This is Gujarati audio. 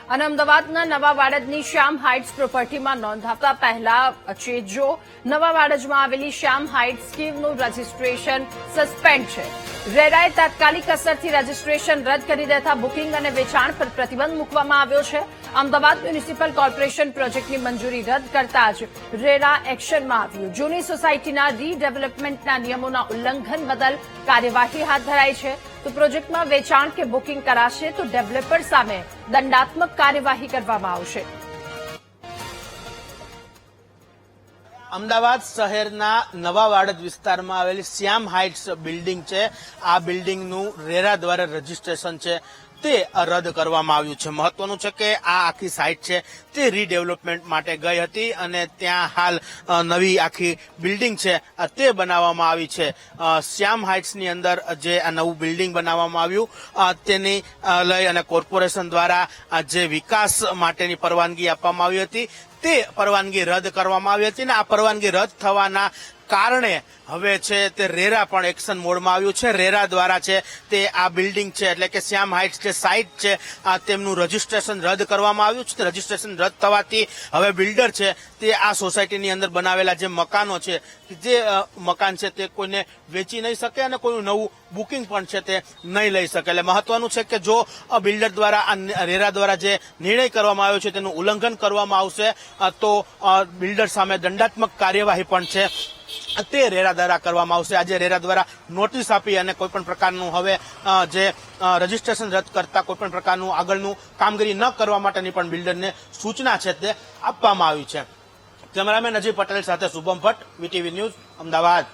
અને અમદાવાદના નવા વાડજની શ્યામ હાઇટ્સ પ્રોપર્ટીમાં નોંધાવતા પહેલા જો નવા વાડજમાં આવેલી શ્યામ હાઇટ્સ સ્કીમનું રજીસ્ટ્રેશન સસ્પેન્ડ છે. રેરાએ તાત્કાલિક અસરથી રજીસ્ટ્રેશન રદ કરી દેતા બુકિંગ અને વેચાણ પર પ્રતિબંધ મૂકવામાં આવ્યો છે. અમદાવાદ મ્યુનિસિપલ કોર્પોરેશન પ્રોજેક્ટની મંજૂરી રદ કરતા જ રેરા એક્શનમાં આવ્યું. જૂની સોસાયટીના રીડેવલપમેન્ટના નિયમોના ઉલ્લંઘન બદલ કાર્યવાહી હાથ ધરાઈ છે. તો પ્રોજેક્ટમાં વેચાણ કે બુકિંગ કરાશે તો ડેવલપર સામે દંડાત્મક કાર્યવાહી કરવામાં આવશે. અમદાવાદ શહેરના નવા વાડજ વિસ્તારમાં આવેલી શ્યામ હાઇટ્સ બિલ્ડિંગ છે. આ બિલ્ડિંગનું રેરા દ્વારા રજીસ્ટ્રેશન છે તે રદ કરવામાં આવ્યું છે. મહત્વનું છે કે આ આખી સાઇટ છે તે રીડેવલપમેન્ટ માટે ગઈ હતી અને ત્યાં હાલ નવી આખી બિલ્ડિંગ છે તે બનાવવામાં આવી છે. શ્યામ હાઇટ્સની અંદર જે આ નવું બિલ્ડિંગ બનાવવામાં આવ્યું તેની લઈ અને કોર્પોરેશન દ્વારા જે વિકાસ માટેની પરવાનગી આપવામાં આવી હતી તે પરવાનગી રદ કરવામાં આવી હતી અને આ પરવાનગી રદ થવાના કારણે હવે છે તે રેરા પણ એક્શન મોડમાં આવ્યું છે. રેરા દ્વારા છે તે આ બિલ્ડિંગ છે એટલે કે શ્યામ હાઇટ્સ જે સાઇટ છે તેમનું રજીસ્ટ્રેશન રદ કરવામાં આવ્યું છે. રજીસ્ટ્રેશન રદ થવાથી હવે બિલ્ડર છે તે આ સોસાયટીની અંદર બનાવેલા જે મકાનો છે જે મકાન છે તે કોઈને વેચી નહીં શકે અને કોઈનું નવું બુકિંગ પણ છે તે નહીં લઈ શકે. એટલે મહત્વનું છે કે જો બિલ્ડર દ્વારા આ રેરા દ્વારા જે નિર્ણય કરવામાં આવ્યો છે તેનું ઉલ્લંઘન કરવામાં આવશે તો બિલ્ડર સામે દંડાત્મક કાર્યવાહી પણ છે તે રેરા દ્વારા કરવામાં આવશે. આજે રેરા દ્વારા નોટિસ આપી અને કોઈપણ પ્રકારનું હવે જે રજીસ્ટ્રેશન રદ કરતા કોઈપણ પ્રકારનું આગળનું કામગીરી ન કરવા માટેની પણ બિલ્ડરને સૂચના છે તે આપવામાં આવી છે. કેમેરામેન અજય પટેલ સાથે શુભમ ભટ્ટ, વીટીવી ન્યૂઝ, અમદાવાદ.